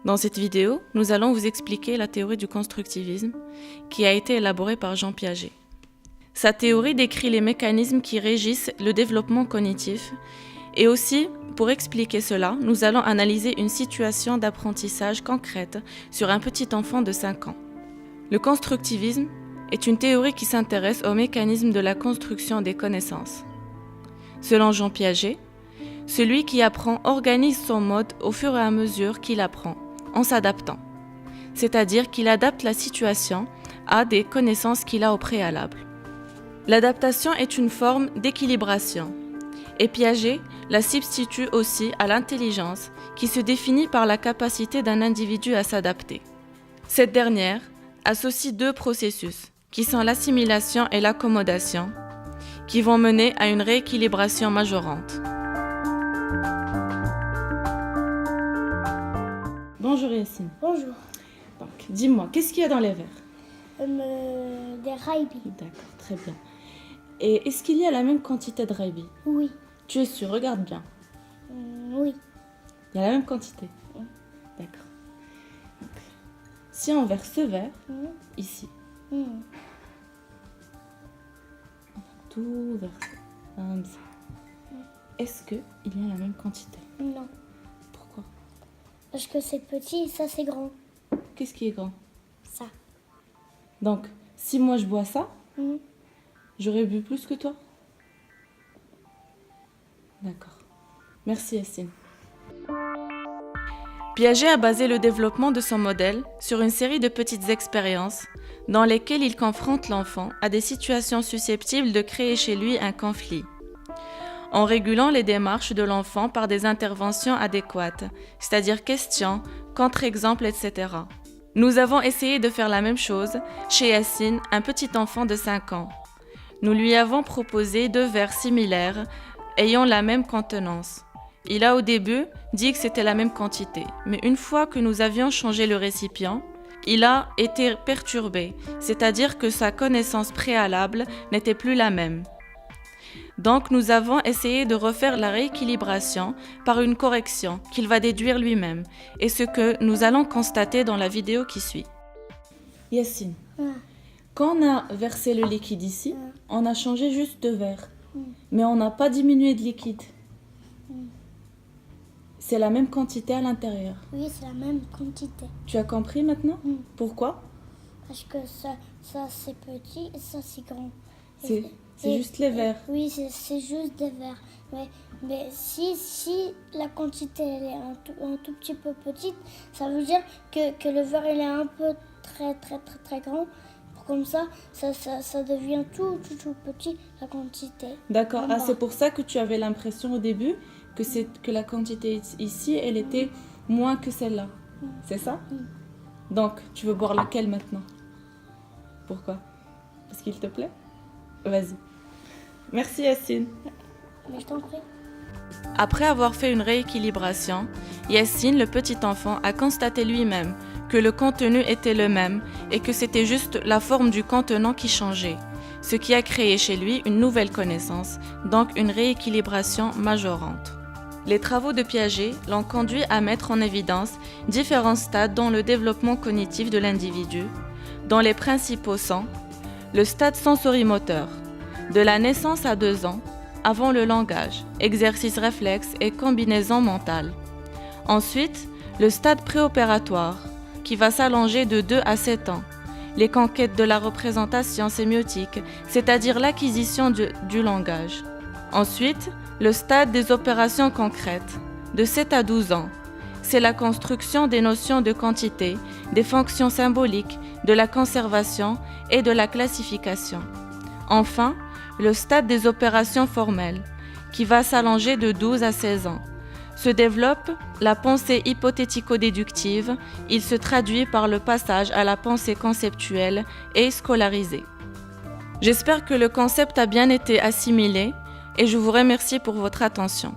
Dans cette vidéo, nous allons vous expliquer la théorie du constructivisme qui a été élaborée par Jean Piaget. Sa théorie décrit les mécanismes qui régissent le développement cognitif et aussi, pour expliquer cela, nous allons analyser une situation d'apprentissage concrète sur un petit enfant de 5 ans. Le constructivisme est une théorie qui s'intéresse aux mécanismes de la construction des connaissances. Selon Jean Piaget, celui qui apprend organise son mode au fur et à mesure qu'il apprend, en s'adaptant. C'est-à-dire qu'il adapte la situation à des connaissances qu'il a au préalable. L'adaptation est une forme d'équilibration, et Piaget la substitue aussi à l'intelligence qui se définit par la capacité d'un individu à s'adapter. Cette dernière associe deux processus, qui sont l'assimilation et l'accommodation, qui vont mener à une rééquilibration majorante. Bonjour Yacine. Bonjour. Donc, dis-moi, qu'est-ce qu'il y a dans les verres? Des raibis. D'accord, très bien. Et est-ce qu'il y a la même quantité de raibis? Oui. Tu es sûr? Regarde bien. Oui. Il y a la même quantité? Oui. D'accord. Donc, si on verse ce verre, ici, on va tout verser comme ça. Est-ce qu'il y a la même quantité? Non. Pourquoi? Parce que c'est petit et ça c'est grand. Qu'est-ce qui est grand? Ça. Donc, si moi je bois ça, Mhm. j'aurais bu plus que toi? D'accord. Merci Yacine. Piaget a basé le développement de son modèle sur une série de petites expériences dans lesquelles il confronte l'enfant à des situations susceptibles de créer chez lui un conflit, en régulant les démarches de l'enfant par des interventions adéquates, c'est-à-dire questions, contre-exemples, etc. Nous avons essayé de faire la même chose chez Yacine, un petit enfant de 5 ans. Nous lui avons proposé 2 verres similaires ayant la même contenance. Il a au début dit que c'était la même quantité, mais une fois que nous avions changé le récipient, il a été perturbé, c'est-à-dire que sa connaissance préalable n'était plus la même. Donc nous avons essayé de refaire la rééquilibration par une correction qu'il va déduire lui-même, et ce que nous allons constater dans la vidéo qui suit. Yacine, quand on a versé le liquide ici, on a changé juste de verre, mais on n'a pas diminué de liquide. C'est la même quantité à l'intérieur. Oui, c'est la même quantité. Tu as compris maintenant? Pourquoi? Parce que ça c'est petit et ça c'est grand. C'est juste les verres. Oui, c'est juste des verres. Mais si la quantité elle est un tout petit peu petite, ça veut dire que le verre il est un peu très grand. Comme ça devient tout petit, la quantité. D'accord. Ah, c'est pour ça que tu avais l'impression au début que la quantité ici, elle était moins que celle-là. C'est ça? Donc, tu veux boire laquelle maintenant? Pourquoi? Parce qu'il te plaît? Vas-y. Merci Yacine. Mais je t'en prie. Après avoir fait une rééquilibration, Yacine, le petit enfant, a constaté lui-même que le contenu était le même et que c'était juste la forme du contenant qui changeait, ce qui a créé chez lui une nouvelle connaissance, donc une rééquilibration majorante. Les travaux de Piaget l'ont conduit à mettre en évidence différents stades dans le développement cognitif de l'individu, dont les principaux sont le stade sensorimoteur, de la naissance à 2 ans, avant le langage, exercice réflexe et combinaison mentale. Ensuite, le stade préopératoire, qui va s'allonger de 2 à 7 ans, les conquêtes de la représentation sémiotique, c'est-à-dire l'acquisition du langage. Ensuite, le stade des opérations concrètes, de 7 à 12 ans, c'est la construction des notions de quantité, des fonctions symboliques, de la conservation et de la classification. Enfin, le stade des opérations formelles, qui va s'allonger de 12 à 16 ans. Se développe la pensée hypothético-déductive, il se traduit par le passage à la pensée conceptuelle et scolarisée. J'espère que le concept a bien été assimilé et je vous remercie pour votre attention.